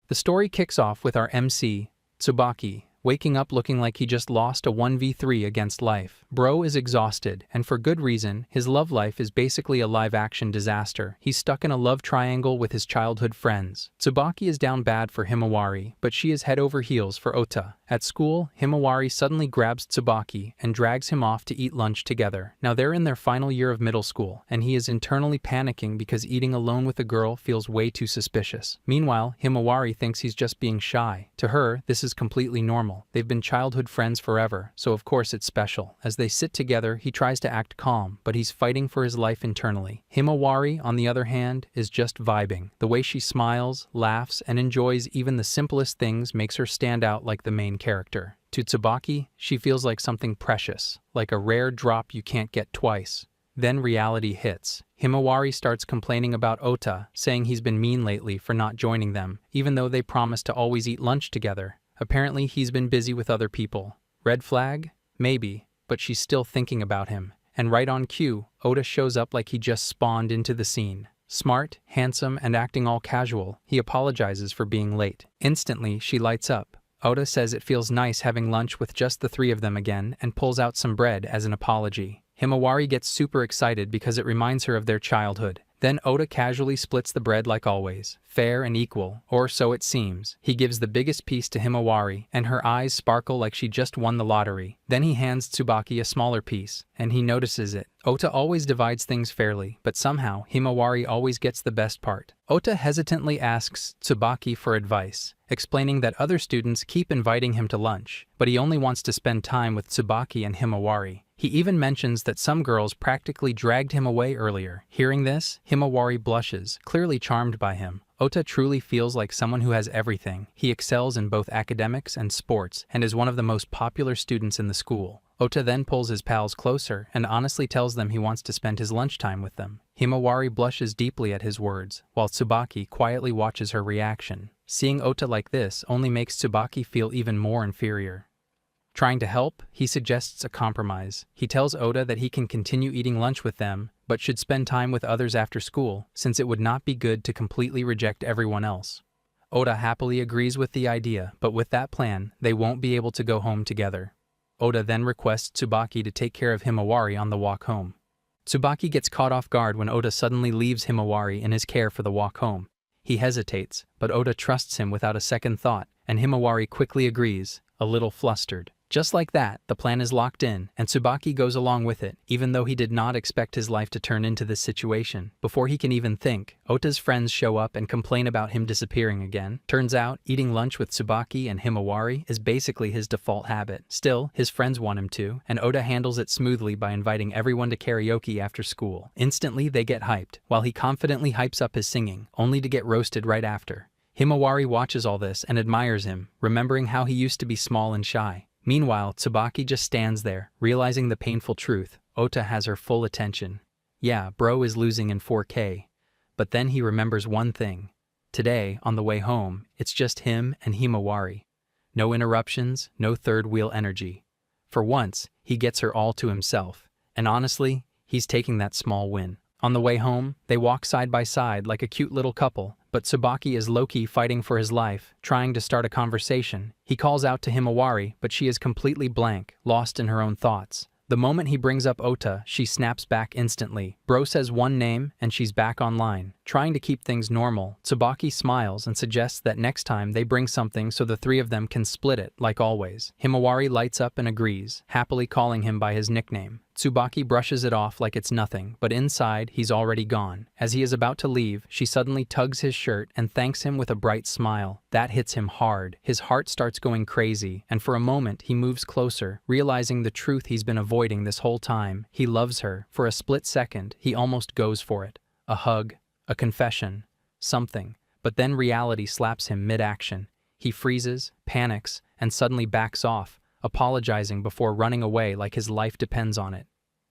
The story kicks off with our MC, Tsubaki, waking up looking like he just lost a 1v3 against life. Bro is exhausted, and for good reason. His love life is basically a live-action disaster. He's stuck in a love triangle with his childhood friends. Tsubaki is down bad for Himawari, but she is head over heels for Ota. At school, Himawari suddenly grabs Tsubaki and drags him off to eat lunch together. Now they're in their final year of middle school, and he is internally panicking because eating alone with a girl feels way too suspicious. Meanwhile, Himawari thinks he's just being shy. To her, this is completely normal. They've been childhood friends forever, so of course it's special. As they sit together, he tries to act calm, but he's fighting for his life internally. Himawari, on the other hand, is just vibing. The way she smiles, laughs, and enjoys even the simplest things makes her stand out like the main character. To Tsubaki, she feels like something precious, like a rare drop you can't get twice. Then reality hits. Himawari starts complaining about Ota, saying he's been mean lately for not joining them, even though they promised to always eat lunch together. Apparently, he's been busy with other people. Red flag? Maybe, but she's still thinking about him. And right on cue, Ota shows up like he just spawned into the scene. Smart, handsome, and acting all casual, he apologizes for being late. Instantly, she lights up. Ota says it feels nice having lunch with just the three of them again and pulls out some bread as an apology. Himawari gets super excited because it reminds her of their childhood. Then Ota casually splits the bread like always, fair and equal, or so it seems. He gives the biggest piece to Himawari, and her eyes sparkle like she just won the lottery. Then he hands Tsubaki a smaller piece, and he notices it. Ota always divides things fairly, but somehow Himawari always gets the best part. Ota hesitantly asks Tsubaki for advice, explaining that other students keep inviting him to lunch, but he only wants to spend time with Tsubaki and Himawari. He even mentions that some girls practically dragged him away earlier. Hearing this, Himawari blushes, clearly charmed by him. Ota truly feels like someone who has everything. He excels in both academics and sports, and is one of the most popular students in the school. Ota then pulls his pals closer and honestly tells them he wants to spend his lunchtime with them. Himawari blushes deeply at his words, while Tsubaki quietly watches her reaction. Seeing Ota like this only makes Tsubaki feel even more inferior. Trying to help, he suggests a compromise. He tells Ota that he can continue eating lunch with them, but should spend time with others after school, since it would not be good to completely reject everyone else. Ota happily agrees with the idea, but with that plan, they won't be able to go home together. Ota then requests Tsubaki to take care of Himawari on the walk home. Tsubaki gets caught off guard when Ota suddenly leaves Himawari in his care for the walk home. He hesitates, but Ota trusts him without a second thought, and Himawari quickly agrees, a little flustered. Just like that, the plan is locked in, and Tsubaki goes along with it, even though he did not expect his life to turn into this situation. Before he can even think, Ota's friends show up and complain about him disappearing again. Turns out, eating lunch with Tsubaki and Himawari is basically his default habit. Still, his friends want him to, and Ota handles it smoothly by inviting everyone to karaoke after school. Instantly, they get hyped, while he confidently hypes up his singing, only to get roasted right after. Himawari watches all this and admires him, remembering how he used to be small and shy. Meanwhile, Tsubaki just stands there, realizing the painful truth. Ota has her full attention. Yeah, bro is losing in 4K. But then he remembers one thing. Today, on the way home, it's just him and Himawari. No interruptions, no third wheel energy. For once, he gets her all to himself. And honestly, he's taking that small win. On the way home, they walk side by side like a cute little couple, but Tsubaki is low-key fighting for his life, trying to start a conversation. He calls out to Himawari, but she is completely blank, lost in her own thoughts. The moment he brings up Ota, she snaps back instantly. Bro says one name, and she's back online. Trying to keep things normal, Tsubaki smiles and suggests that next time they bring something so the three of them can split it, like always. Himawari lights up and agrees, happily calling him by his nickname. Tsubaki brushes it off like it's nothing, but inside, he's already gone. As he is about to leave, she suddenly tugs his shirt and thanks him with a bright smile. That hits him hard. His heart starts going crazy, and for a moment, he moves closer, realizing the truth he's been avoiding this whole time. He loves her. For a split second, he almost goes for it. A hug, a confession, something. But then reality slaps him mid-action. He freezes, panics, and suddenly backs off, apologizing before running away like his life depends on it.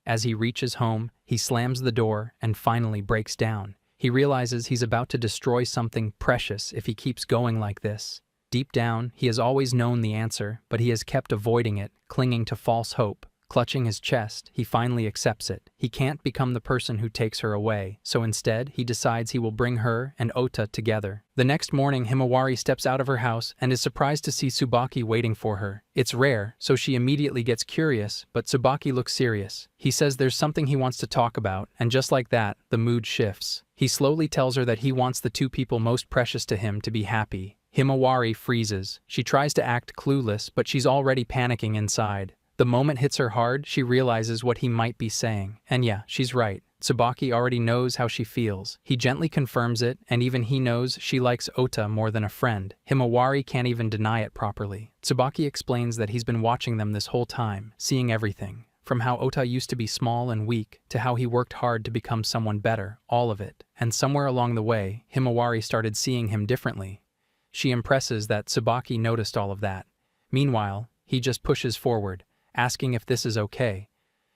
As he reaches home, he slams the door and finally breaks down. He realizes he's about to destroy something precious if he keeps going like this. Deep down, he has always known the answer, but he has kept avoiding it, clinging to false hope, Clutching his chest, he finally accepts it. He can't become the person who takes her away, so instead, he decides he will bring her and Ota together. The next morning, Himawari steps out of her house and is surprised to see Tsubaki waiting for her. It's rare, so she immediately gets curious, but Tsubaki looks serious. He says there's something he wants to talk about, and just like that, the mood shifts. He slowly tells her that he wants the two people most precious to him to be happy. Himawari freezes. She tries to act clueless, but she's already panicking inside. The moment hits her hard, she realizes what he might be saying. And yeah, she's right. Tsubaki already knows how she feels. He gently confirms it, and even he knows she likes Ota more than a friend. Himawari can't even deny it properly. Tsubaki explains that he's been watching them this whole time, seeing everything. From how Ota used to be small and weak, to how he worked hard to become someone better, all of it. And somewhere along the way, Himawari started seeing him differently. She impresses that Tsubaki noticed all of that. Meanwhile, he just pushes forward, asking if this is okay.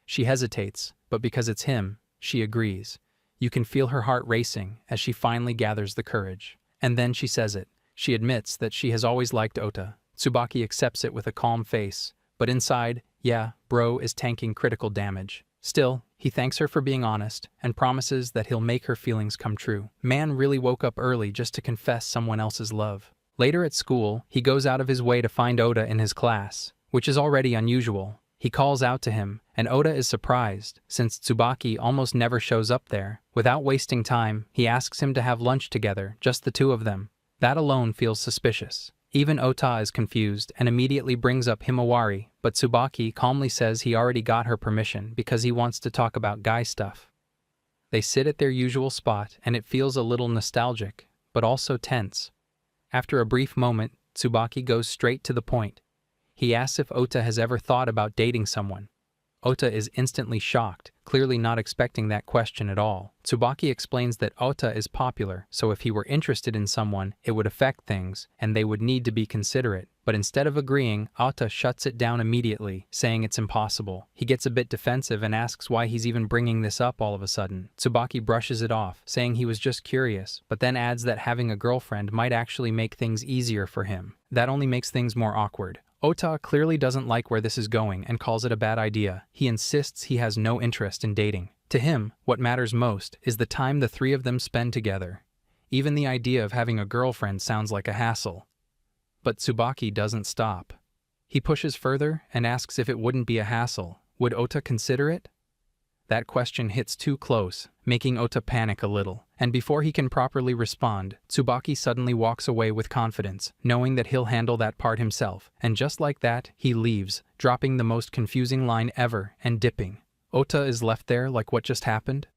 She hesitates, but because it's him, she agrees. You can feel her heart racing as she finally gathers the courage. And then she says it. She admits that she has always liked Ota. Tsubaki accepts it with a calm face, but inside, yeah, bro is tanking critical damage. Still, he thanks her for being honest and promises that he'll make her feelings come true. Man really woke up early just to confess someone else's love. Later at school, he goes out of his way to find Ota in his class, which is already unusual. He calls out to him, and Ota is surprised, since Tsubaki almost never shows up there. Without wasting time, he asks him to have lunch together, just the two of them. That alone feels suspicious. Even Ota is confused and immediately brings up Himawari, but Tsubaki calmly says he already got her permission because he wants to talk about guy stuff. They sit at their usual spot, and it feels a little nostalgic, but also tense. After a brief moment, Tsubaki goes straight to the point. He asks if Ota has ever thought about dating someone. Ota is instantly shocked, clearly not expecting that question at all. Tsubaki explains that Ota is popular, so if he were interested in someone, it would affect things, and they would need to be considerate. But instead of agreeing, Ota shuts it down immediately, saying it's impossible. He gets a bit defensive and asks why he's even bringing this up all of a sudden. Tsubaki brushes it off, saying he was just curious, but then adds that having a girlfriend might actually make things easier for him. That only makes things more awkward. Ota clearly doesn't like where this is going and calls it a bad idea. He insists he has no interest in dating. To him, what matters most is the time the three of them spend together. Even the idea of having a girlfriend sounds like a hassle. But Tsubaki doesn't stop. He pushes further and asks if it wouldn't be a hassle. Would Ota consider it? That question hits too close, making Ota panic a little. And before he can properly respond, Tsubaki suddenly walks away with confidence, knowing that he'll handle that part himself. And just like that, he leaves, dropping the most confusing line ever and dipping. Ota is left there like what just happened?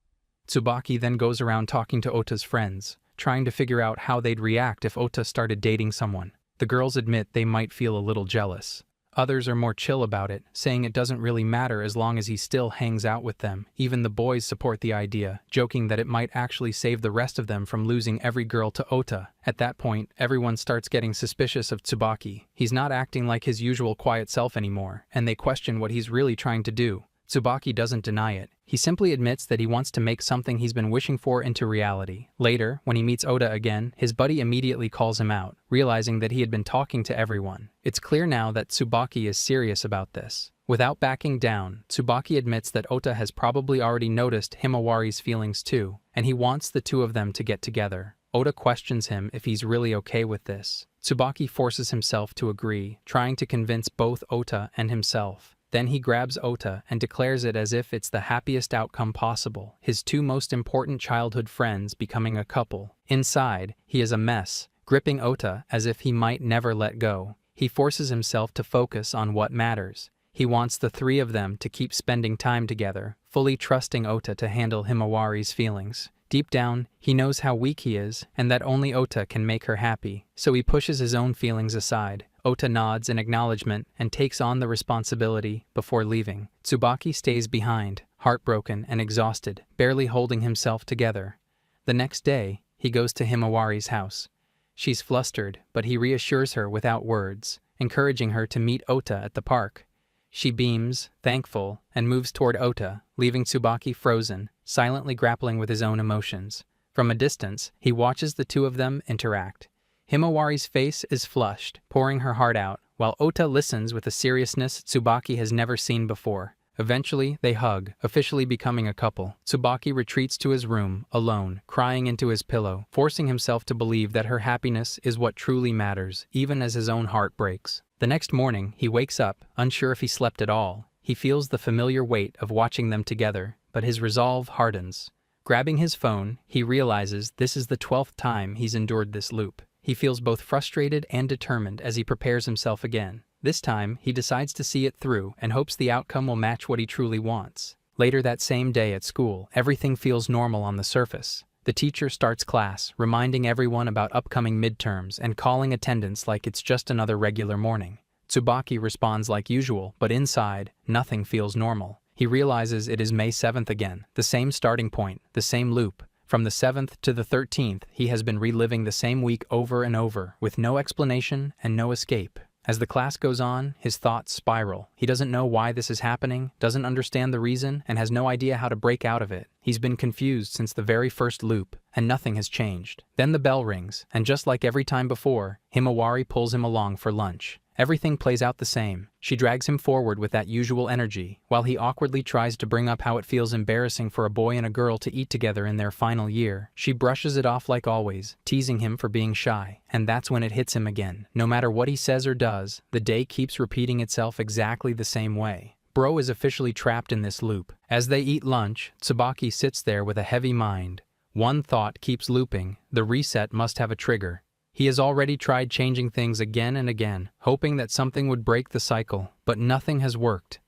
Tsubaki then goes around talking to Ota's friends, trying to figure out how they'd react if Ota started dating someone. The girls admit they might feel a little jealous. Others are more chill about it, saying it doesn't really matter as long as he still hangs out with them. Even the boys support the idea, joking that it might actually save the rest of them from losing every girl to Ota. At that point, everyone starts getting suspicious of Tsubaki. He's not acting like his usual quiet self anymore, and they question what he's really trying to do. Tsubaki doesn't deny it. He simply admits that he wants to make something he's been wishing for into reality. Later, when he meets Ota again, his buddy immediately calls him out, realizing that he had been talking to everyone. It's clear now that Tsubaki is serious about this. Without backing down, Tsubaki admits that Ota has probably already noticed Himawari's feelings too, and he wants the two of them to get together. Ota questions him if he's really okay with this. Tsubaki forces himself to agree, trying to convince both Ota and himself. Then he grabs Ota and declares it as if it's the happiest outcome possible, his two most important childhood friends becoming a couple. Inside, he is a mess, gripping Ota as if he might never let go. He forces himself to focus on what matters. He wants the three of them to keep spending time together, fully trusting Ota to handle Himawari's feelings. Deep down, he knows how weak he is and that only Ota can make her happy, so he pushes his own feelings aside. Ota nods in acknowledgement and takes on the responsibility before leaving. Tsubaki stays behind, heartbroken and exhausted, barely holding himself together. The next day, he goes to Himawari's house. She's flustered, but he reassures her without words, encouraging her to meet Ota at the park. She beams, thankful, and moves toward Ota, leaving Tsubaki frozen, silently grappling with his own emotions. From a distance, he watches the two of them interact. Himawari's face is flushed, pouring her heart out, while Ota listens with a seriousness Tsubaki has never seen before. Eventually, they hug, officially becoming a couple. Tsubaki retreats to his room, alone, crying into his pillow, forcing himself to believe that her happiness is what truly matters, even as his own heart breaks. The next morning, he wakes up, unsure if he slept at all. He feels the familiar weight of watching them together, but his resolve hardens. Grabbing his phone, he realizes this is the 12th time he's endured this loop. He feels both frustrated and determined as he prepares himself again. This time, he decides to see it through and hopes the outcome will match what he truly wants. Later that same day at school, everything feels normal on the surface. The teacher starts class, reminding everyone about upcoming midterms and calling attendance like it's just another regular morning. Tsubaki responds like usual, but inside, nothing feels normal. He realizes it is May 7th again, the same starting point, the same loop. From the 7th to the 13th, he has been reliving the same week over and over, with no explanation and no escape. As the class goes on, his thoughts spiral. He doesn't know why this is happening, doesn't understand the reason, and has no idea how to break out of it. He's been confused since the very first loop, and nothing has changed. Then the bell rings, and just like every time before, Himawari pulls him along for lunch. Everything plays out the same. She drags him forward with that usual energy, while he awkwardly tries to bring up how it feels embarrassing for a boy and a girl to eat together in their final year. She brushes it off like always, teasing him for being shy. And that's when it hits him again. No matter what he says or does, the day keeps repeating itself exactly the same way. Bro is officially trapped in this loop. As they eat lunch, Tsubaki sits there with a heavy mind. One thought keeps looping: the reset must have a trigger. He has already tried changing things again and again, hoping that something would break the cycle, but nothing has worked.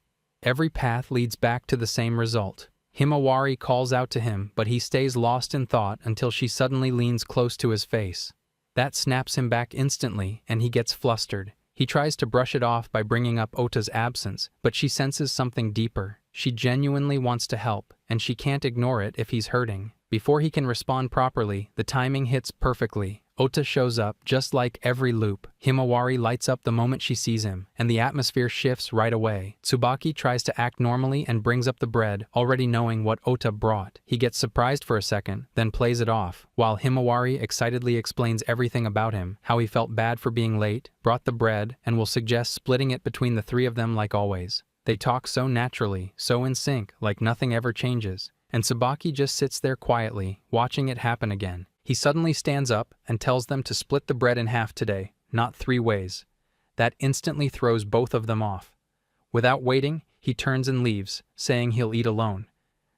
Every path leads back to the same result. Himawari calls out to him, but he stays lost in thought until she suddenly leans close to his face. That snaps him back instantly, and he gets flustered. He tries to brush it off by bringing up Ota's absence, but she senses something deeper. She genuinely wants to help, and she can't ignore it if he's hurting. Before he can respond properly, the timing hits perfectly. Ota shows up, just like every loop. Himawari lights up the moment she sees him, and the atmosphere shifts right away. Tsubaki tries to act normally and brings up the bread, already knowing what Ota brought. He gets surprised for a second, then plays it off, while Himawari excitedly explains everything about him, how he felt bad for being late, brought the bread, and will suggest splitting it between the three of them like always. They talk so naturally, so in sync, like nothing ever changes. And Tsubaki just sits there quietly, watching it happen again. He suddenly stands up and tells them to split the bread in half today, not 3 ways. That instantly throws both of them off. Without waiting, he turns and leaves, saying he'll eat alone.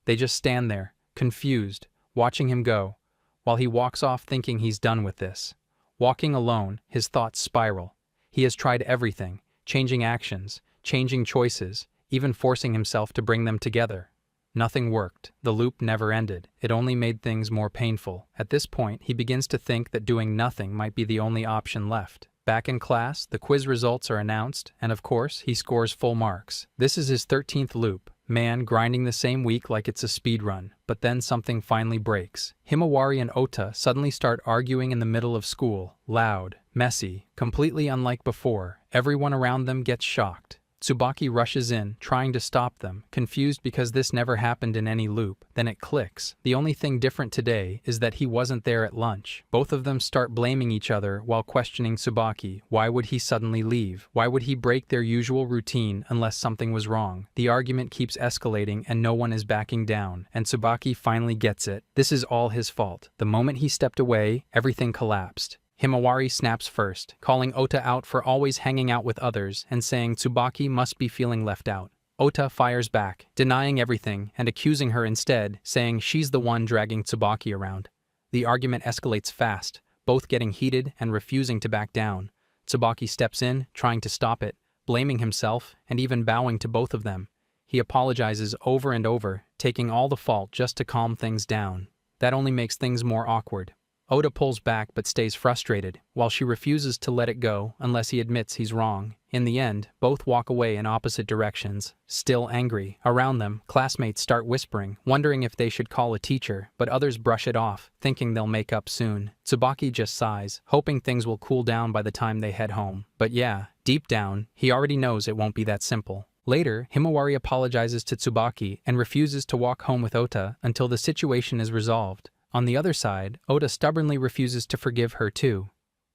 They just stand there, confused, watching him go, while he walks off thinking he's done with this. Walking alone, his thoughts spiral. He has tried everything, changing actions, changing choices, even forcing himself to bring them together. Nothing worked. The loop never ended. It only made things more painful. At this point, he begins to think that doing nothing might be the only option left. Back in class, the quiz results are announced, and of course, he scores full marks. This is his 13th loop. Man grinding the same week like it's a speed run. But then something finally breaks. Himawari and Ota suddenly start arguing in the middle of school. Loud, messy, completely unlike before. Everyone around them gets shocked. Tsubaki rushes in, trying to stop them, confused because this never happened in any loop. Then it clicks. The only thing different today is that he wasn't there at lunch. Both of them start blaming each other while questioning Tsubaki. Why would he suddenly leave? Why would he break their usual routine unless something was wrong? The argument keeps escalating and no one is backing down, and Tsubaki finally gets it. This is all his fault. The moment he stepped away, everything collapsed. Himawari snaps first, calling Ota out for always hanging out with others and saying Tsubaki must be feeling left out. Ota fires back, denying everything and accusing her instead, saying she's the one dragging Tsubaki around. The argument escalates fast, both getting heated and refusing to back down. Tsubaki steps in, trying to stop it, blaming himself and even bowing to both of them. He apologizes over and over, taking all the fault just to calm things down. That only makes things more awkward. Ota pulls back but stays frustrated, while she refuses to let it go unless he admits he's wrong. In the end, both walk away in opposite directions, still angry. Around them, classmates start whispering, wondering if they should call a teacher, but others brush it off, thinking they'll make up soon. Tsubaki just sighs, hoping things will cool down by the time they head home. But yeah, deep down, he already knows it won't be that simple. Later, Himawari apologizes to Tsubaki and refuses to walk home with Ota until the situation is resolved. On the other side, Ota stubbornly refuses to forgive her too.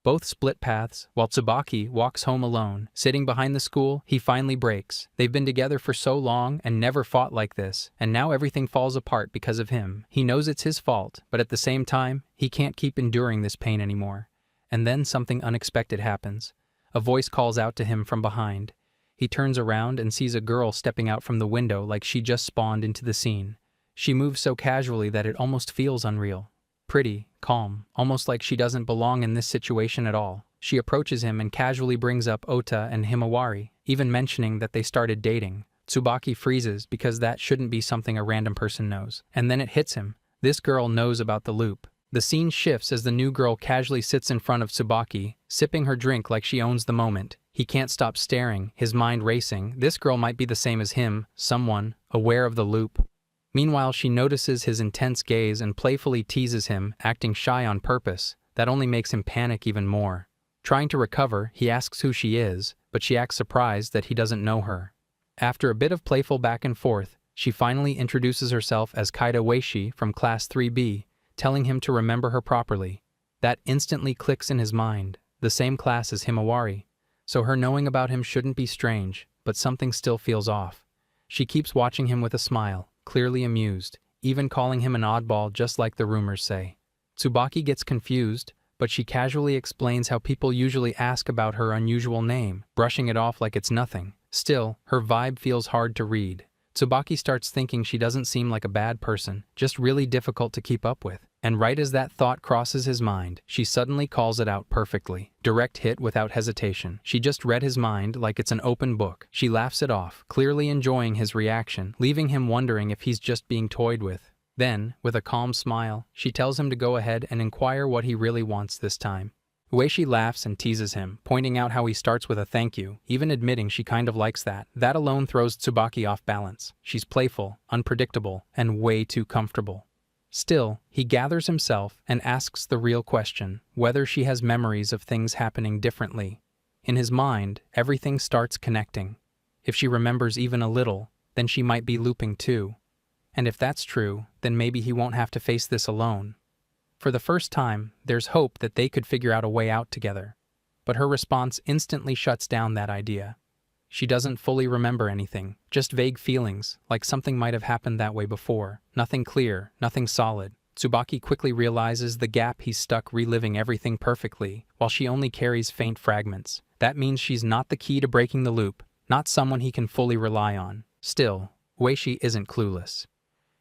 Both split paths, while Tsubaki walks home alone. Sitting behind the school, he finally breaks. They've been together for so long and never fought like this, and now everything falls apart because of him. He knows it's his fault, but at the same time, he can't keep enduring this pain anymore. And then something unexpected happens. A voice calls out to him from behind. He turns around and sees a girl stepping out from the window like she just spawned into the scene. She moves so casually that it almost feels unreal. Pretty, calm, almost like she doesn't belong in this situation at all. She approaches him and casually brings up Ota and Himawari, even mentioning that they started dating. Tsubaki freezes because that shouldn't be something a random person knows. And then it hits him. This girl knows about the loop. The scene shifts as the new girl casually sits in front of Tsubaki, sipping her drink like she owns the moment. He can't stop staring, his mind racing. This girl might be the same as him, someone, aware of the loop. Meanwhile, she notices his intense gaze and playfully teases him, acting shy on purpose. That only makes him panic even more. Trying to recover, he asks who she is, but she acts surprised that he doesn't know her. After a bit of playful back and forth, she finally introduces herself as Kaida Weishi from Class 3B, telling him to remember her properly. That instantly clicks in his mind, the same class as Himawari. So her knowing about him shouldn't be strange, but something still feels off. She keeps watching him with a smile, clearly amused, even calling him an oddball just like the rumors say. Tsubaki gets confused, but she casually explains how people usually ask about her unusual name, brushing it off like it's nothing. Still, her vibe feels hard to read. Tsubaki starts thinking she doesn't seem like a bad person, just really difficult to keep up with. And right as that thought crosses his mind, she suddenly calls it out perfectly. Direct hit without hesitation. She just read his mind like it's an open book. She laughs it off, clearly enjoying his reaction, leaving him wondering if he's just being toyed with. Then, with a calm smile, she tells him to go ahead and inquire what he really wants this time. Ueshi laughs and teases him, pointing out how he starts with a thank you, even admitting she kind of likes that. That alone throws Tsubaki off balance. She's playful, unpredictable, and way too comfortable. Still, he gathers himself and asks the real question, whether she has memories of things happening differently. In his mind, everything starts connecting. If she remembers even a little, then she might be looping too. And if that's true, then maybe he won't have to face this alone. For the first time, there's hope that they could figure out a way out together. But her response instantly shuts down that idea. She doesn't fully remember anything, just vague feelings, like something might have happened that way before. Nothing clear, nothing solid. Tsubaki quickly realizes the gap he's stuck reliving everything perfectly, while she only carries faint fragments. That means she's not the key to breaking the loop, not someone he can fully rely on. Still, Weishi isn't clueless.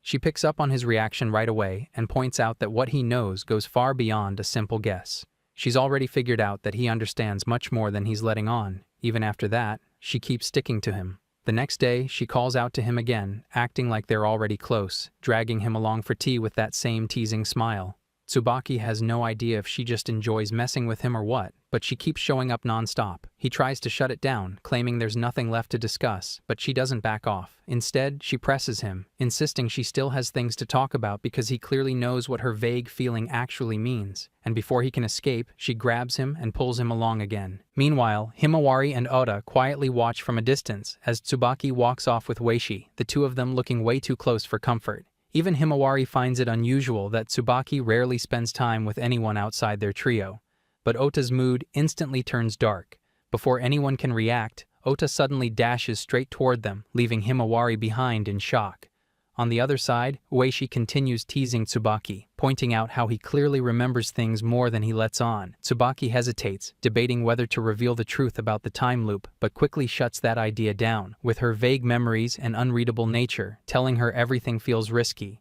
She picks up on his reaction right away and points out that what he knows goes far beyond a simple guess. She's already figured out that he understands much more than he's letting on. Even after that, she keeps sticking to him. The next day, she calls out to him again, acting like they're already close, dragging him along for tea with that same teasing smile. Tsubaki has no idea if she just enjoys messing with him or what, but she keeps showing up non-stop. He tries to shut it down, claiming there's nothing left to discuss, but she doesn't back off. Instead, she presses him, insisting she still has things to talk about because he clearly knows what her vague feeling actually means. And before he can escape, she grabs him and pulls him along again. Meanwhile, Himawari and Ota quietly watch from a distance as Tsubaki walks off with Weishi, the two of them looking way too close for comfort. Even Himawari finds it unusual that Tsubaki rarely spends time with anyone outside their trio. But Ota's mood instantly turns dark. Before anyone can react, Ota suddenly dashes straight toward them, leaving Himawari behind in shock. On the other side, Ueshi continues teasing Tsubaki, pointing out how he clearly remembers things more than he lets on. Tsubaki hesitates, debating whether to reveal the truth about the time loop, but quickly shuts that idea down, with her vague memories and unreadable nature, telling her everything feels risky.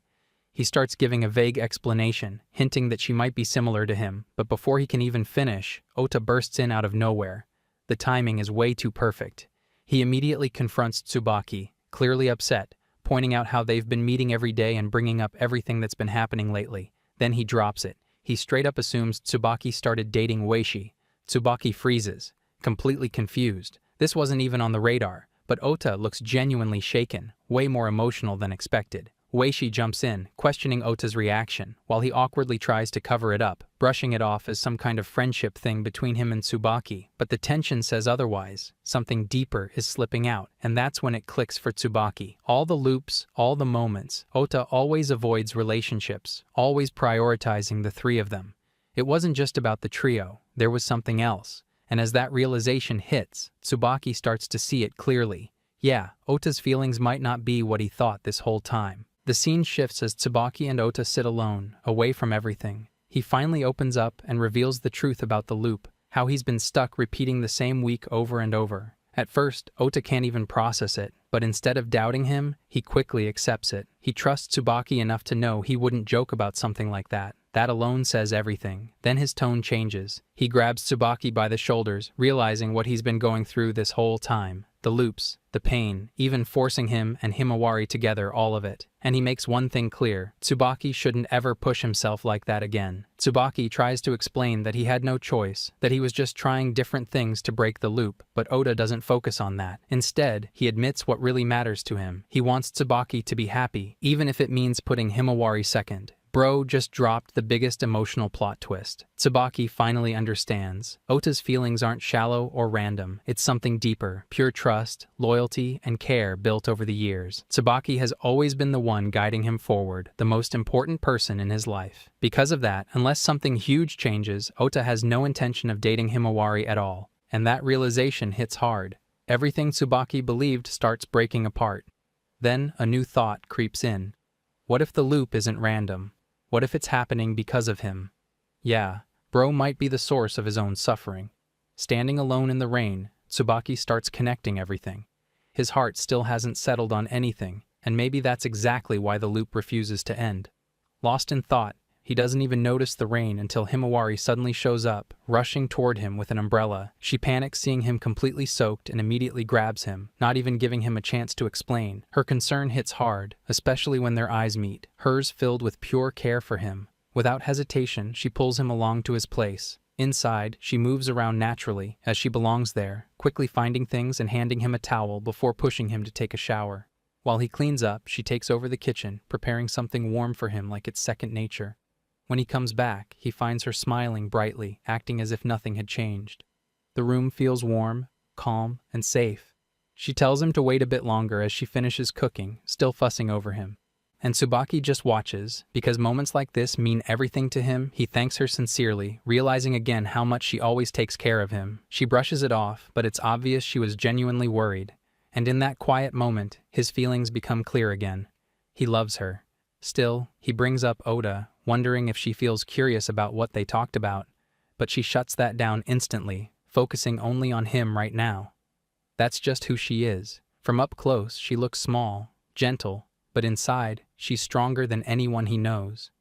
He starts giving a vague explanation, hinting that she might be similar to him, but before he can even finish, Ota bursts in out of nowhere. The timing is way too perfect. He immediately confronts Tsubaki, clearly upset, pointing out how they've been meeting every day and bringing up everything that's been happening lately. Then he drops it. He straight up assumes Tsubaki started dating Weishi. Tsubaki freezes, completely confused. This wasn't even on the radar, but Ota looks genuinely shaken, way more emotional than expected. Weishi jumps in, questioning Ota's reaction, while he awkwardly tries to cover it up, brushing it off as some kind of friendship thing between him and Tsubaki. But the tension says otherwise. Something deeper is slipping out, and that's when it clicks for Tsubaki. All the loops, all the moments, Ota always avoids relationships, always prioritizing the three of them. It wasn't just about the trio, there was something else. And as that realization hits, Tsubaki starts to see it clearly. Yeah, Ota's feelings might not be what he thought this whole time. The scene shifts as Tsubaki and Ota sit alone, away from everything. He finally opens up and reveals the truth about the loop, how he's been stuck repeating the same week over and over. At first, Ota can't even process it, but instead of doubting him, he quickly accepts it. He trusts Tsubaki enough to know he wouldn't joke about something like that. That alone says everything. Then his tone changes. He grabs Tsubaki by the shoulders, realizing what he's been going through this whole time. The loops, the pain, even forcing him and Himawari together, all of it. And he makes one thing clear: Tsubaki shouldn't ever push himself like that again. Tsubaki tries to explain that he had no choice, that he was just trying different things to break the loop, but Ota doesn't focus on that. Instead, he admits what really matters to him. He wants Tsubaki to be happy, even if it means putting Himawari second. Bro just dropped the biggest emotional plot twist. Tsubaki finally understands. Ota's feelings aren't shallow or random. It's something deeper, pure trust, loyalty, and care built over the years. Tsubaki has always been the one guiding him forward, the most important person in his life. Because of that, unless something huge changes, Ota has no intention of dating Himawari at all. And that realization hits hard. Everything Tsubaki believed starts breaking apart. Then a new thought creeps in. What if the loop isn't random? What if it's happening because of him? Yeah, bro might be the source of his own suffering. Standing alone in the rain, Tsubaki starts connecting everything. His heart still hasn't settled on anything, and maybe that's exactly why the loop refuses to end. Lost in thought, he doesn't even notice the rain until Himawari suddenly shows up, rushing toward him with an umbrella. She panics seeing him completely soaked and immediately grabs him, not even giving him a chance to explain. Her concern hits hard, especially when their eyes meet, hers filled with pure care for him. Without hesitation, she pulls him along to his place. Inside, she moves around naturally, as she belongs there, quickly finding things and handing him a towel before pushing him to take a shower. While he cleans up, she takes over the kitchen, preparing something warm for him like it's second nature. When he comes back, he finds her smiling brightly, acting as if nothing had changed. The room feels warm, calm, and safe. She tells him to wait a bit longer as she finishes cooking, still fussing over him. And Tsubaki just watches, because moments like this mean everything to him. He thanks her sincerely, realizing again how much she always takes care of him. She brushes it off, but it's obvious she was genuinely worried. And in that quiet moment, his feelings become clear again. He loves her. Still, he brings up Ota, wondering if she feels curious about what they talked about, but she shuts that down instantly, focusing only on him right now. That's just who she is. From up close, she looks small, gentle, but inside, she's stronger than anyone he knows.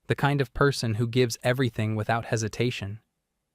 The kind of person who gives everything without hesitation.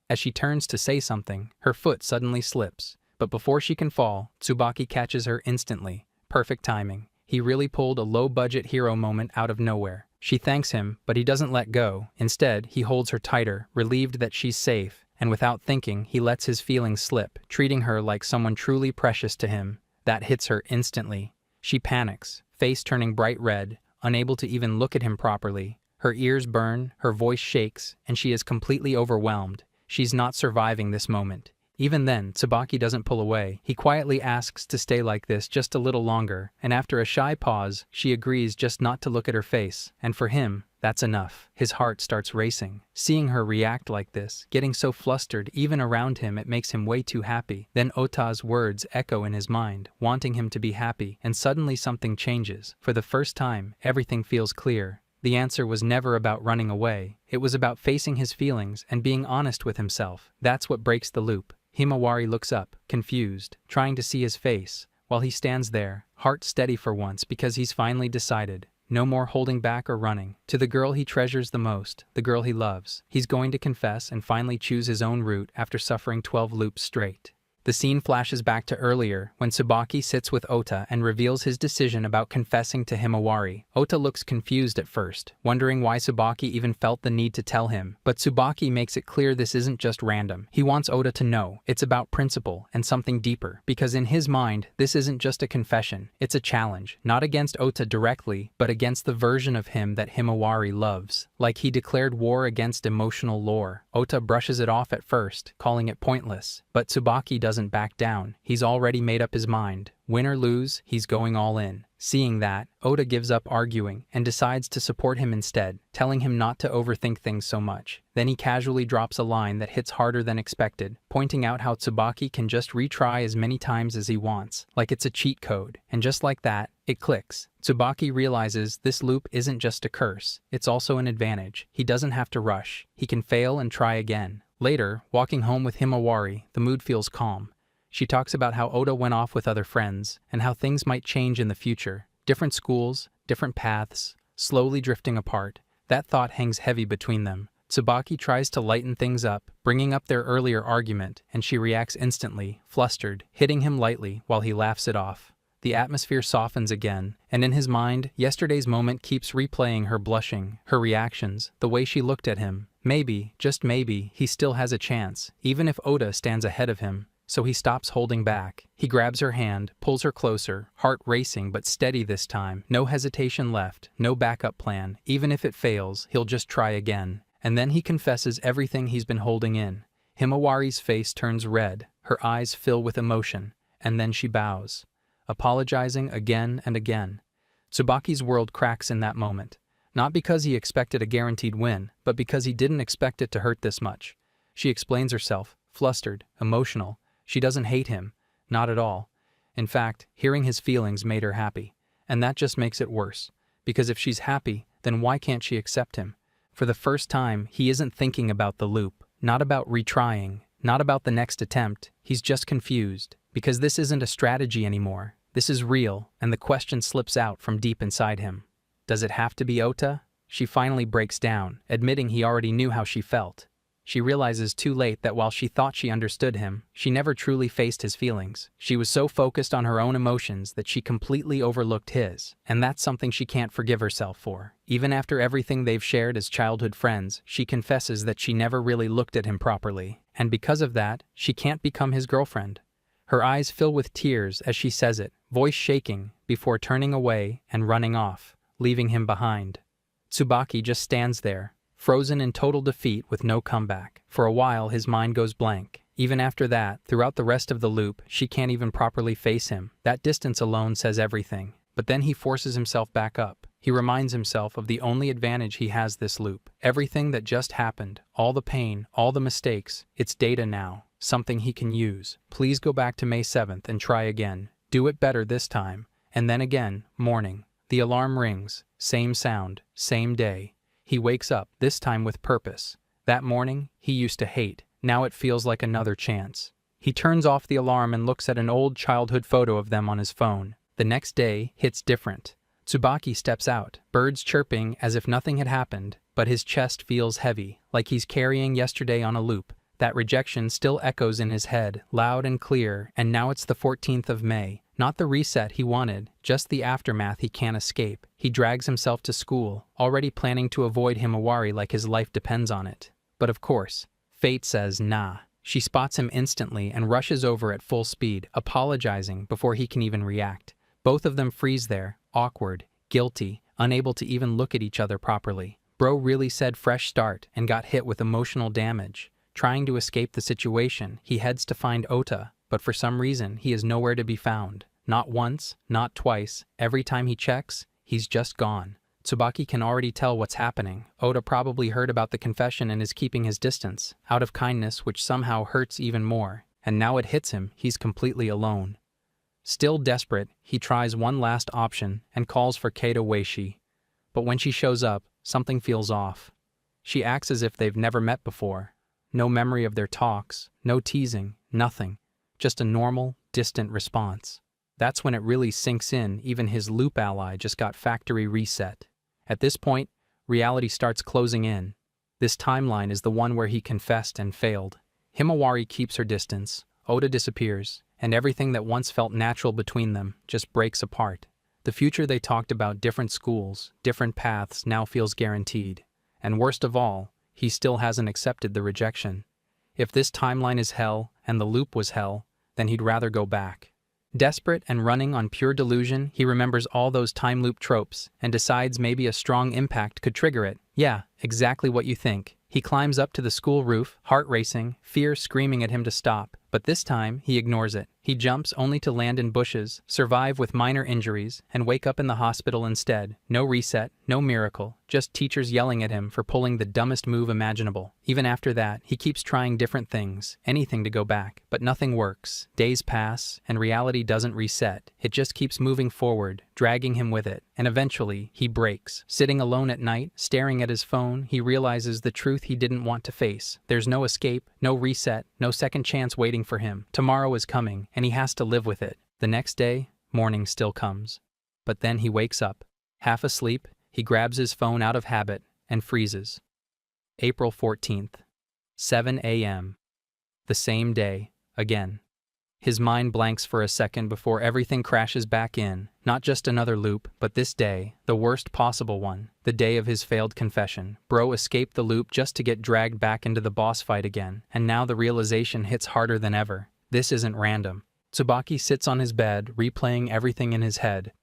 As she turns to say something, her foot suddenly slips, but before she can fall, Tsubaki catches her instantly. Perfect timing. He really pulled a low-budget hero moment out of nowhere. She thanks him, but he doesn't let go. Instead, he holds her tighter, relieved that she's safe, and without thinking, he lets his feelings slip, treating her like someone truly precious to him. That hits her instantly. She panics, face turning bright red, unable to even look at him properly. Her ears burn, her voice shakes, and she is completely overwhelmed. She's not surviving this moment. Even then, Tsubaki doesn't pull away. He quietly asks to stay like this just a little longer, and after a shy pause, she agrees just not to look at her face, and for him, that's enough. His heart starts racing. Seeing her react like this, getting so flustered even around him, it makes him way too happy. Then Ota's words echo in his mind, wanting him to be happy, and suddenly something changes. For the first time, everything feels clear. The answer was never about running away. It was about facing his feelings and being honest with himself. That's what breaks the loop. Himawari looks up, confused, trying to see his face, while he stands there, heart steady for once because he's finally decided. No more holding back or running. To the girl he treasures the most, the girl he loves, he's going to confess and finally choose his own route after suffering 12 loops straight. The scene flashes back to earlier, when Tsubaki sits with Ota and reveals his decision about confessing to Himawari. Ota looks confused at first, wondering why Tsubaki even felt the need to tell him, but Tsubaki makes it clear this isn't just random. He wants Ota to know it's about principle and something deeper, because in his mind, this isn't just a confession, it's a challenge, not against Ota directly, but against the version of him that Himawari loves. Like he declared war against emotional lore. Ota brushes it off at first, calling it pointless, but Tsubaki doesn't doesn't back down. He's already made up his mind. Win or lose, he's going all in. Seeing that, Oda gives up arguing and decides to support him instead, telling him not to overthink things so much. Then he casually drops a line that hits harder than expected, pointing out how Tsubaki can just retry as many times as he wants, like it's a cheat code. And just like that, it clicks. Tsubaki realizes this loop isn't just a curse, it's also an advantage. He doesn't have to rush. He can fail and try again. Later, walking home with Himawari, the mood feels calm. She talks about how Oda went off with other friends, and how things might change in the future. Different schools, different paths, slowly drifting apart. That thought hangs heavy between them. Tsubaki tries to lighten things up, bringing up their earlier argument, and she reacts instantly, flustered, hitting him lightly while he laughs it off. The atmosphere softens again, and in his mind, yesterday's moment keeps replaying her blushing, her reactions, the way she looked at him. Maybe, just maybe, he still has a chance, even if Oda stands ahead of him. So he stops holding back. He grabs her hand, pulls her closer, heart racing but steady this time. No hesitation left, no backup plan. Even if it fails, he'll just try again. And then he confesses everything he's been holding in. Himawari's face turns red, her eyes fill with emotion, and then she bows, apologizing again and again. Tsubaki's world cracks in that moment. Not because he expected a guaranteed win, but because he didn't expect it to hurt this much. She explains herself, flustered, emotional. She doesn't hate him, not at all. In fact, hearing his feelings made her happy. And that just makes it worse. Because if she's happy, then why can't she accept him? For the first time, he isn't thinking about the loop, not about retrying, not about the next attempt. He's just confused. Because this isn't a strategy anymore. This is real, and the question slips out from deep inside him. Does it have to be Ota? She finally breaks down, admitting he already knew how she felt. She realizes too late that while she thought she understood him, she never truly faced his feelings. She was so focused on her own emotions that she completely overlooked his, and that's something she can't forgive herself for. Even after everything they've shared as childhood friends, she confesses that she never really looked at him properly, and because of that, she can't become his girlfriend. Her eyes fill with tears as she says it, voice shaking, before turning away and running off, leaving him behind. Tsubaki just stands there, frozen in total defeat with no comeback. For a while, his mind goes blank. Even after that, throughout the rest of the loop, she can't even properly face him. That distance alone says everything. But then he forces himself back up. He reminds himself of the only advantage he has this loop. Everything that just happened, all the pain, all the mistakes, it's data now. Something he can use. Please go back to May 7th and try again. Do it better this time. And then again, morning. The alarm rings. Same sound, same day. He wakes up, this time with purpose. That morning, he used to hate. Now it feels like another chance. He turns off the alarm and looks at an old childhood photo of them on his phone. The next day hits different. Tsubaki steps out, birds chirping as if nothing had happened, but his chest feels heavy, like he's carrying yesterday on a loop. That rejection still echoes in his head, loud and clear, and now it's the 14th of May. Not the reset he wanted, just the aftermath he can't escape. He drags himself to school, already planning to avoid Himawari like his life depends on it. But of course, fate says nah. She spots him instantly and rushes over at full speed, apologizing before he can even react. Both of them freeze there, awkward, guilty, unable to even look at each other properly. Bro really said fresh start and got hit with emotional damage. Trying to escape the situation, he heads to find Ota, but for some reason, he is nowhere to be found. Not once, not twice. Every time he checks, he's just gone. Tsubaki can already tell what's happening. Ota probably heard about the confession and is keeping his distance, out of kindness, which somehow hurts even more. And now it hits him, he's completely alone. Still desperate, he tries one last option and calls for Kato Weishi. But when she shows up, something feels off. She acts as if they've never met before. No memory of their talks, no teasing, nothing. Just a normal, distant response. That's when it really sinks in, even his loop ally just got factory reset. At this point, reality starts closing in. This timeline is the one where he confessed and failed. Himawari keeps her distance, Oda disappears, and everything that once felt natural between them just breaks apart. The future they talked about, different schools, different paths, now feels guaranteed. And worst of all, he still hasn't accepted the rejection. If this timeline is hell, and the loop was hell, then he'd rather go back. Desperate and running on pure delusion, he remembers all those time loop tropes and decides maybe a strong impact could trigger it. Yeah, exactly what you think. He climbs up to the school roof, heart racing, fear screaming at him to stop, But this time, he ignores it. He jumps only to land in bushes, survive with minor injuries, and wake up in the hospital instead. No reset, no miracle, just teachers yelling at him for pulling the dumbest move imaginable. Even after that, he keeps trying different things, anything to go back. But nothing works. Days pass, and reality doesn't reset. It just keeps moving forward, dragging him with it. And eventually, he breaks. Sitting alone at night, staring at his phone, he realizes the truth he didn't want to face. There's no escape, no reset, no second chance waiting for him. Tomorrow is coming, and he has to live with it. The next day, morning still comes. But then he wakes up. Half asleep, he grabs his phone out of habit and freezes. April 14th, 7 a.m. The same day, again. His mind blanks for a second before everything crashes back in. Not just another loop, but this day, the worst possible one. The day of his failed confession. Bro escaped the loop just to get dragged back into the boss fight again, and now the realization hits harder than ever. This isn't random. Tsubaki sits on his bed, replaying everything in his head.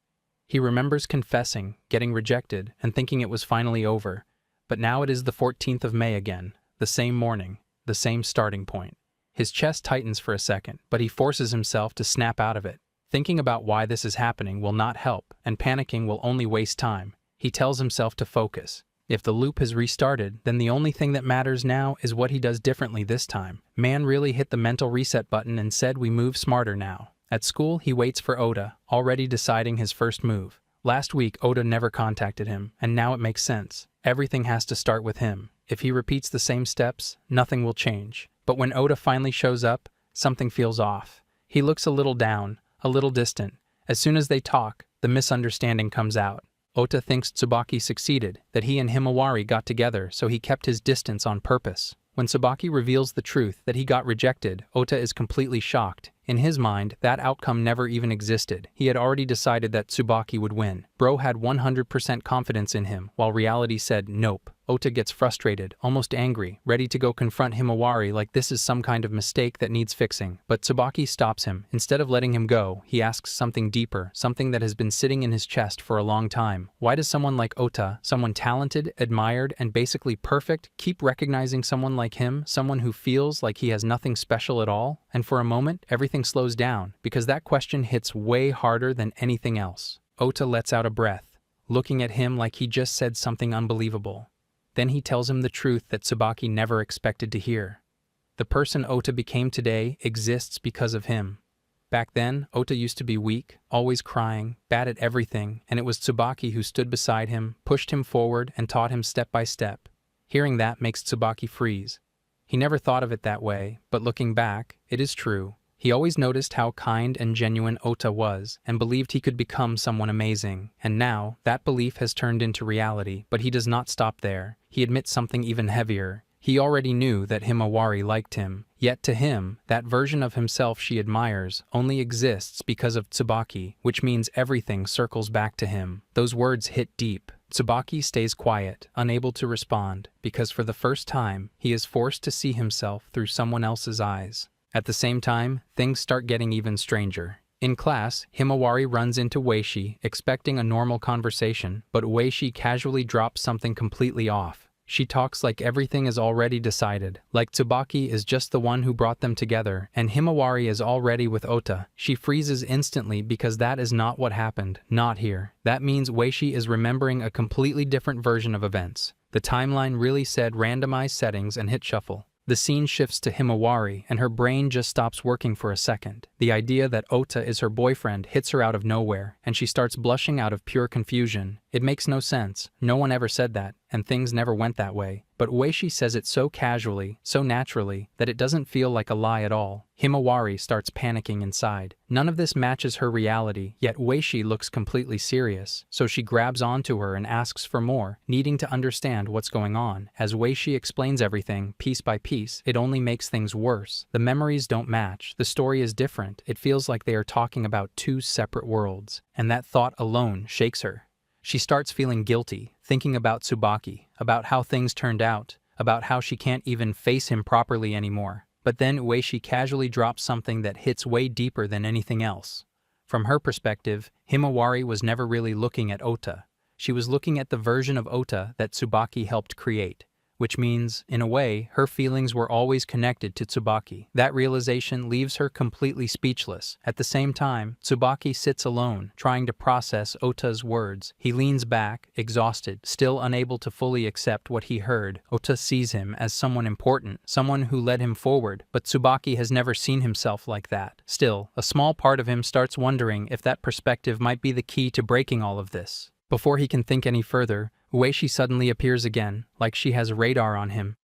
He remembers confessing, getting rejected, and thinking it was finally over. But now it is the 14th of May again, the same morning, the same starting point. His chest tightens for a second, but he forces himself to snap out of it. Thinking about why this is happening will not help, and panicking will only waste time. He tells himself to focus. If the loop has restarted, then the only thing that matters now is what he does differently this time. Man really hit the mental reset button and said we move smarter now. At school, he waits for Ota, already deciding his first move. Last week, Ota never contacted him, and now it makes sense. Everything has to start with him. If he repeats the same steps, nothing will change. But when Ota finally shows up, something feels off. He looks a little down, a little distant. As soon as they talk, the misunderstanding comes out. Ota thinks Tsubaki succeeded, that he and Himawari got together, so he kept his distance on purpose. When Tsubaki reveals the truth that he got rejected, Ota is completely shocked. In his mind, that outcome never even existed. He had already decided that Tsubaki would win. Bro had 100% confidence in him, while reality said nope. Ota gets frustrated, almost angry, ready to go confront Himawari like this is some kind of mistake that needs fixing. But Tsubaki stops him. Instead of letting him go, he asks something deeper, something that has been sitting in his chest for a long time. Why does someone like Ota, someone talented, admired, and basically perfect, keep recognizing someone like him, someone who feels like he has nothing special at all? And for a moment, everything slows down, because that question hits way harder than anything else. Ota lets out a breath, looking at him like he just said something unbelievable. Then he tells him the truth that Tsubaki never expected to hear. The person Ota became today exists because of him. Back then, Ota used to be weak, always crying, bad at everything, and it was Tsubaki who stood beside him, pushed him forward, and taught him step by step. Hearing that makes Tsubaki freeze. He never thought of it that way, but looking back, it is true. He always noticed how kind and genuine Ota was, and believed he could become someone amazing. And now, that belief has turned into reality, but he does not stop there. He admits something even heavier. He already knew that Himawari liked him, yet to him, that version of himself she admires only exists because of Tsubaki, which means everything circles back to him. Those words hit deep. Tsubaki stays quiet, unable to respond, because for the first time, he is forced to see himself through someone else's eyes. At the same time, things start getting even stranger. In class, Himawari runs into Weishi, expecting a normal conversation, but Weishi casually drops something completely off. She talks like everything is already decided, like Tsubaki is just the one who brought them together, and Himawari is already with Ota. She freezes instantly because that is not what happened, not here. That means Weishi is remembering a completely different version of events. The timeline really said randomize settings and hit shuffle. The scene shifts to Himawari, and her brain just stops working for a second. The idea that Ota is her boyfriend hits her out of nowhere, and she starts blushing out of pure confusion. It makes no sense. No one ever said that, and things never went that way. But Weishi says it so casually, so naturally, that it doesn't feel like a lie at all. Himawari starts panicking inside. None of this matches her reality, yet Weishi looks completely serious. So she grabs onto her and asks for more, needing to understand what's going on. As Weishi explains everything, piece by piece, it only makes things worse. The memories don't match. The story is different. It feels like they are talking about two separate worlds. And that thought alone shakes her. She starts feeling guilty, thinking about Tsubaki, about how things turned out, about how she can't even face him properly anymore. But then Ueshi casually drops something that hits way deeper than anything else. From her perspective, Himawari was never really looking at Ota. She was looking at the version of Ota that Tsubaki helped create. which means, in a way, her feelings were always connected to Tsubaki. That realization leaves her completely speechless. At the same time, Tsubaki sits alone, trying to process Ota's words. He leans back, exhausted, still unable to fully accept what he heard. Ota sees him as someone important, someone who led him forward, but Tsubaki has never seen himself like that. Still, a small part of him starts wondering if that perspective might be the key to breaking all of this. Before he can think any further, Ueshi suddenly appears again, like she has radar on him.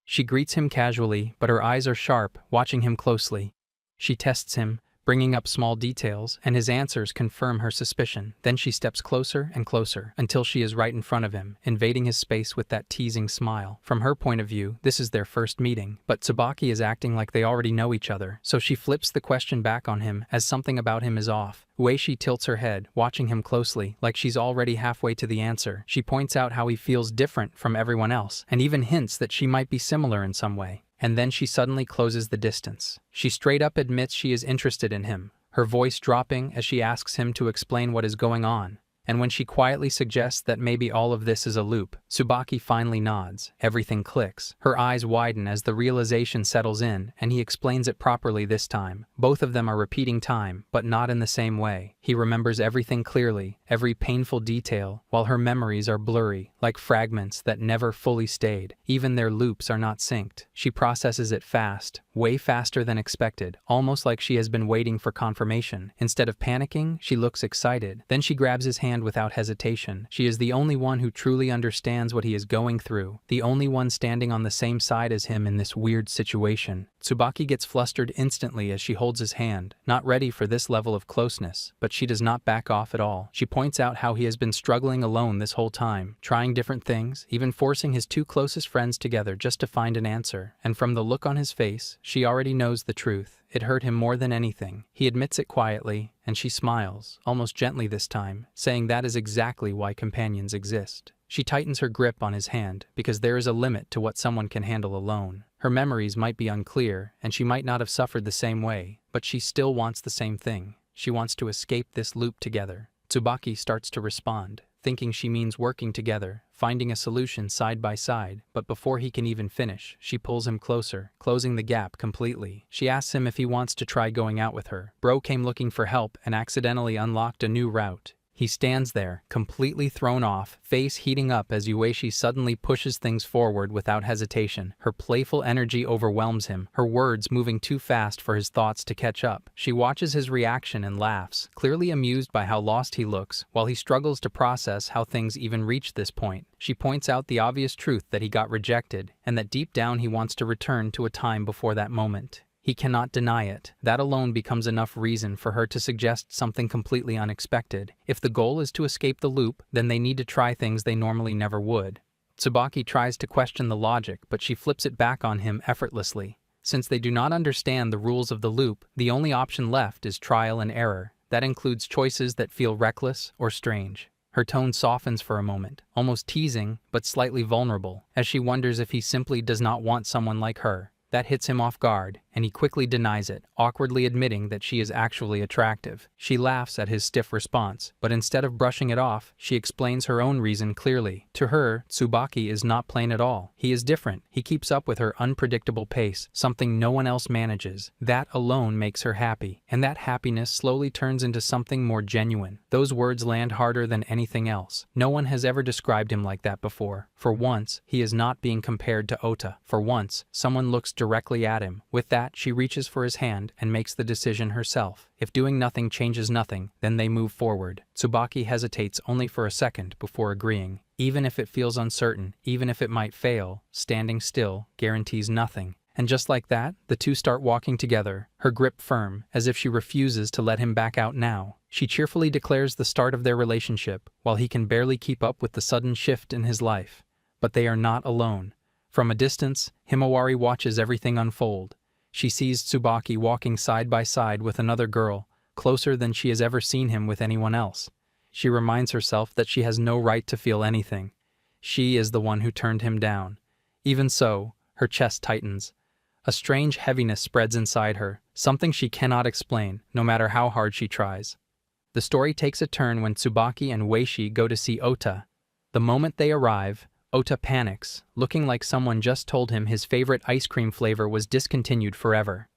She greets him casually, but her eyes are sharp, watching him closely. She tests him, bringing up small details, and his answers confirm her suspicion. Then she steps closer and closer, until she is right in front of him, invading his space with that teasing smile. From her point of view, this is their first meeting, but Tsubaki is acting like they already know each other, so she flips the question back on him as something about him is off. Ueshi tilts her head, watching him closely, like she's already halfway to the answer. She points out how he feels different from everyone else, and even hints that she might be similar in some way. And then she suddenly closes the distance. She straight up admits she is interested in him, her voice dropping as she asks him to explain what is going on. And when she quietly suggests that maybe all of this is a loop, Tsubaki finally nods. Everything clicks. Her eyes widen as the realization settles in, and he explains it properly this time. Both of them are repeating time, but not in the same way. He remembers everything clearly, every painful detail, while her memories are blurry, like fragments that never fully stayed. Even their loops are not synced. She processes it fast, way faster than expected, almost like she has been waiting for confirmation. Instead of panicking, she looks excited. Then she grabs his hand without hesitation. She is the only one who truly understands what he is going through, the only one standing on the same side as him in this weird situation. Tsubaki gets flustered instantly as she holds his hand, not ready for this level of closeness, but she does not back off at all. She points out how he has been struggling alone this whole time, trying different things, even forcing his two closest friends together just to find an answer. And from the look on his face, she already knows the truth. It hurt him more than anything. He admits it quietly, and she smiles, almost gently this time, saying that is exactly why companions exist. She tightens her grip on his hand, because there is a limit to what someone can handle alone. Her memories might be unclear, and she might not have suffered the same way, but she still wants the same thing. She wants to escape this loop together. Tsubaki starts to respond, thinking she means working together, finding a solution side by side, but before he can even finish, she pulls him closer, closing the gap completely. She asks him if he wants to try going out with her. Bro came looking for help and accidentally unlocked a new route. He stands there, completely thrown off, face heating up as Ueshi suddenly pushes things forward without hesitation. Her playful energy overwhelms him, her words moving too fast for his thoughts to catch up. She watches his reaction and laughs, clearly amused by how lost he looks, while he struggles to process how things even reached this point. She points out the obvious truth that he got rejected, and that deep down he wants to return to a time before that moment. He cannot deny it. That alone becomes enough reason for her to suggest something completely unexpected. If the goal is to escape the loop, then they need to try things they normally never would. Tsubaki tries to question the logic, but she flips it back on him effortlessly. Since they do not understand the rules of the loop, the only option left is trial and error. That includes choices that feel reckless or strange. Her tone softens for a moment, almost teasing, but slightly vulnerable, as she wonders if he simply does not want someone like her. That hits him off guard, and he quickly denies it, awkwardly admitting that she is actually attractive. She laughs at his stiff response, but instead of brushing it off, she explains her own reason clearly. To her, Tsubaki is not plain at all. He is different. He keeps up with her unpredictable pace, something no one else manages. That alone makes her happy, and that happiness slowly turns into something more genuine. Those words land harder than anything else. No one has ever described him like that before. For once, he is not being compared to Ota. For once, someone looks directly at him. With that, she reaches for his hand and makes the decision herself. If doing nothing changes nothing, then they move forward. Tsubaki hesitates only for a second before agreeing. Even if it feels uncertain, even if it might fail, standing still guarantees nothing. And just like that, the two start walking together, her grip firm, as if she refuses to let him back out now. She cheerfully declares the start of their relationship, while he can barely keep up with the sudden shift in his life. But they are not alone. From a distance, Himawari watches everything unfold. She sees Tsubaki walking side by side with another girl, closer than she has ever seen him with anyone else. She reminds herself that she has no right to feel anything. She is the one who turned him down. Even so, her chest tightens. A strange heaviness spreads inside her, something she cannot explain, no matter how hard she tries. The story takes a turn when Tsubaki and Ueshi go to see Ota. The moment they arrive, Ota panics, looking like someone just told him his favorite ice cream flavor was discontinued forever.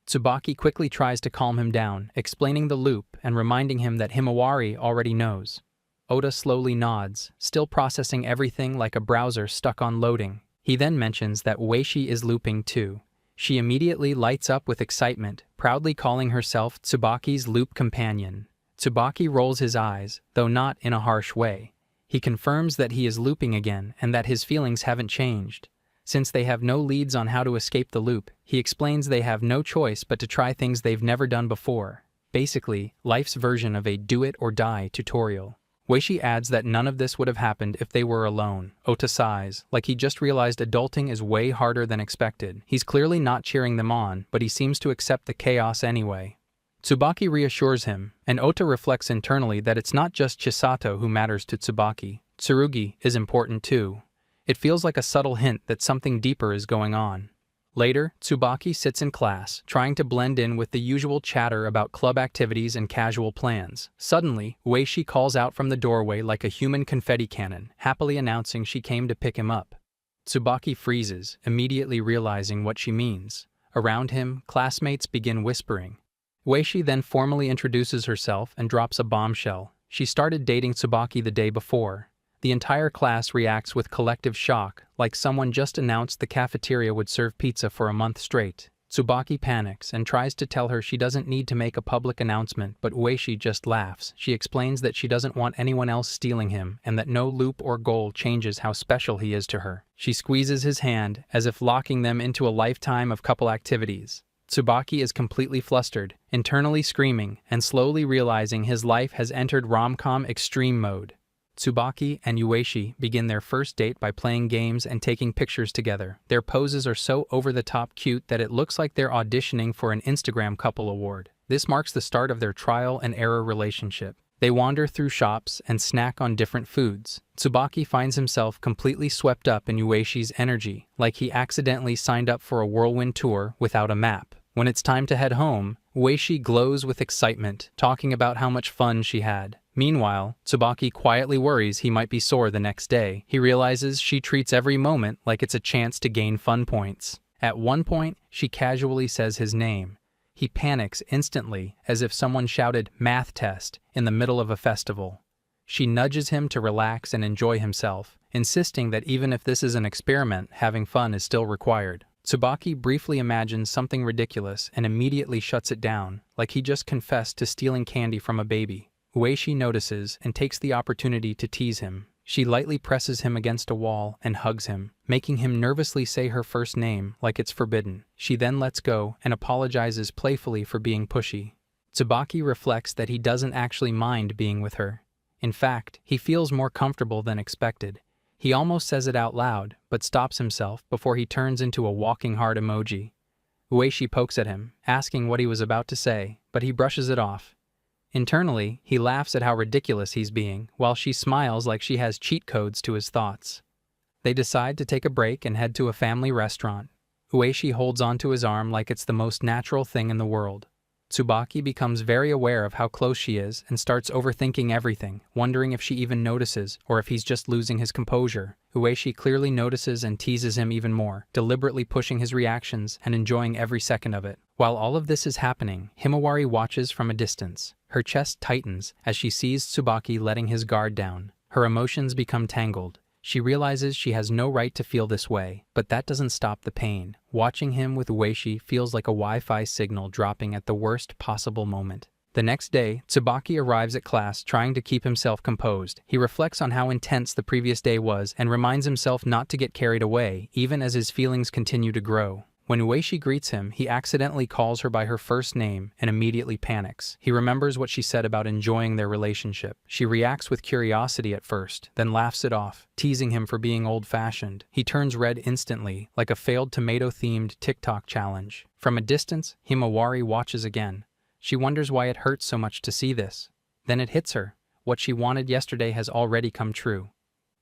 Tsubaki quickly tries to calm him down, explaining the loop and reminding him that Himawari already knows. Ota slowly nods, still processing everything like a browser stuck on loading. He then mentions that Ueshi is looping too. She immediately lights up with excitement, proudly calling herself Tsubaki's loop companion. Tsubaki rolls his eyes, though not in a harsh way. He confirms that he is looping again and that his feelings haven't changed. Since they have no leads on how to escape the loop, he explains they have no choice but to try things they've never done before. Basically, life's version of a do-it-or-die tutorial. Ueshi adds that none of this would have happened if they were alone. Ota sighs, like he just realized adulting is way harder than expected. He's clearly not cheering them on, but he seems to accept the chaos anyway. Tsubaki reassures him, and Ota reflects internally that it's not just Chisato who matters to Tsubaki. Tsurugi is important too. It feels like a subtle hint that something deeper is going on. Later, Tsubaki sits in class, trying to blend in with the usual chatter about club activities and casual plans. Suddenly, Ueshi calls out from the doorway like a human confetti cannon, happily announcing she came to pick him up. Tsubaki freezes, immediately realizing what she means. Around him, classmates begin whispering. Ueshi then formally introduces herself and drops a bombshell. She started dating Tsubaki the day before. The entire class reacts with collective shock, like someone just announced the cafeteria would serve pizza for a month straight. Tsubaki panics and tries to tell her she doesn't need to make a public announcement, but Ueshi just laughs. She explains that she doesn't want anyone else stealing him and that no loop or goal changes how special he is to her. She squeezes his hand, as if locking them into a lifetime of couple activities. Tsubaki is completely flustered, internally screaming, and slowly realizing his life has entered rom-com extreme mode. Tsubaki and Ueshi begin their first date by playing games and taking pictures together. Their poses are so over-the-top cute that it looks like they're auditioning for an Instagram couple award. This marks the start of their trial-and-error relationship. They wander through shops and snack on different foods. Tsubaki finds himself completely swept up in Ueshi's energy, like he accidentally signed up for a whirlwind tour without a map. When it's time to head home, Ueshi glows with excitement, talking about how much fun she had. Meanwhile, Tsubaki quietly worries he might be sore the next day. He realizes she treats every moment like it's a chance to gain fun points. At one point, she casually says his name. He panics instantly, as if someone shouted "math test" in the middle of a festival. She nudges him to relax and enjoy himself, insisting that even if this is an experiment, having fun is still required. Tsubaki briefly imagines something ridiculous and immediately shuts it down, like he just confessed to stealing candy from a baby. Ueshi notices and takes the opportunity to tease him. She lightly presses him against a wall and hugs him, making him nervously say her first name like it's forbidden. She then lets go and apologizes playfully for being pushy. Tsubaki reflects that he doesn't actually mind being with her. In fact, he feels more comfortable than expected. He almost says it out loud, but stops himself before he turns into a walking heart emoji. Ueshi pokes at him, asking what he was about to say, but he brushes it off. Internally, he laughs at how ridiculous he's being, while she smiles like she has cheat codes to his thoughts. They decide to take a break and head to a family restaurant. Ueshi holds onto his arm like it's the most natural thing in the world. Tsubaki becomes very aware of how close she is and starts overthinking everything, wondering if she even notices or if he's just losing his composure. Ueshi clearly notices and teases him even more, deliberately pushing his reactions and enjoying every second of it. While all of this is happening, Himawari watches from a distance. Her chest tightens as she sees Tsubaki letting his guard down. Her emotions become tangled. She realizes she has no right to feel this way, but that doesn't stop the pain. Watching him with Ueshi feels like a Wi-Fi signal dropping at the worst possible moment. The next day, Tsubaki arrives at class trying to keep himself composed. He reflects on how intense the previous day was and reminds himself not to get carried away, even as his feelings continue to grow. When Ueshi greets him, he accidentally calls her by her first name and immediately panics. He remembers what she said about enjoying their relationship. She reacts with curiosity at first, then laughs it off, teasing him for being old-fashioned. He turns red instantly, like a failed tomato-themed TikTok challenge. From a distance, Himawari watches again. She wonders why it hurts so much to see this. Then it hits her. What she wanted yesterday has already come true.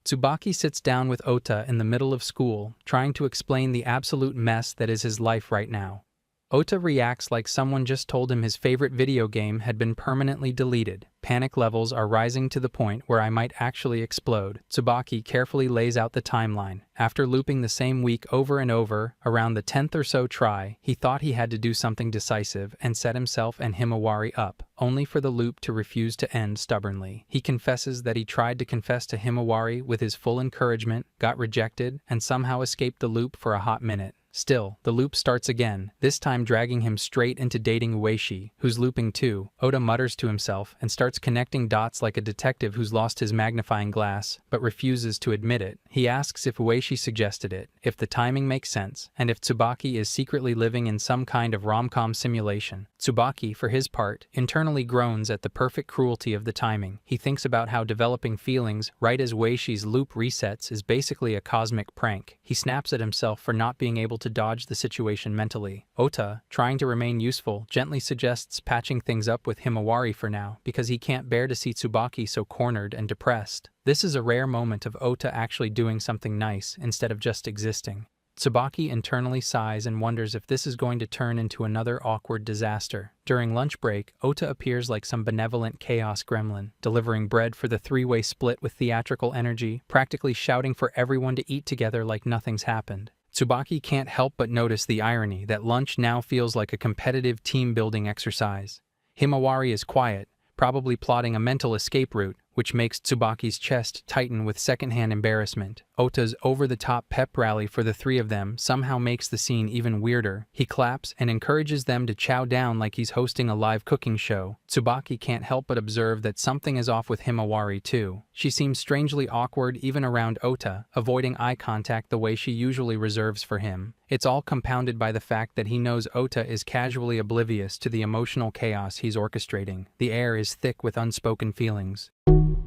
Tsubaki sits down with Ota in the middle of school, trying to explain the absolute mess that is his life right now. Ota reacts like someone just told him his favorite video game had been permanently deleted. Panic levels are rising to the point where I might actually explode. Tsubaki carefully lays out the timeline. After looping the same week over and over, around the 10th or so try, he thought he had to do something decisive and set himself and Himawari up, only for the loop to refuse to end stubbornly. He confesses that he tried to confess to Himawari with his full encouragement, got rejected, and somehow escaped the loop for a hot minute. Still, the loop starts again, this time dragging him straight into dating Ueshi, who's looping too. Ota mutters to himself and starts connecting dots like a detective who's lost his magnifying glass, but refuses to admit it. He asks if Ueshi suggested it, if the timing makes sense, and if Tsubaki is secretly living in some kind of rom-com simulation. Tsubaki, for his part, internally groans at the perfect cruelty of the timing. He thinks about how developing feelings right as Ueshi's loop resets is basically a cosmic prank. He snaps at himself for not being able to dodge the situation mentally. Ota, trying to remain useful, gently suggests patching things up with Himawari for now, because he can't bear to see Tsubaki so cornered and depressed. This is a rare moment of Ota actually doing something nice instead of just existing. Tsubaki internally sighs and wonders if this is going to turn into another awkward disaster. During lunch break, Ota appears like some benevolent chaos gremlin, delivering bread for the three-way split with theatrical energy, practically shouting for everyone to eat together like nothing's happened. Tsubaki can't help but notice the irony that lunch now feels like a competitive team-building exercise. Himawari is quiet, probably plotting a mental escape route, which makes Tsubaki's chest tighten with secondhand embarrassment. Ota's over-the-top pep rally for the three of them somehow makes the scene even weirder. He claps and encourages them to chow down like he's hosting a live cooking show. Tsubaki can't help but observe that something is off with Himawari too. She seems strangely awkward even around Ota, avoiding eye contact the way she usually reserves for him. It's all compounded by the fact that he knows Ota is casually oblivious to the emotional chaos he's orchestrating. The air is thick with unspoken feelings.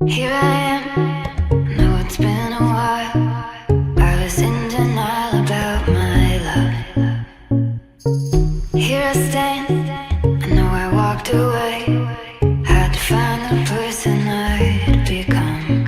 Here I am, know it's been a while.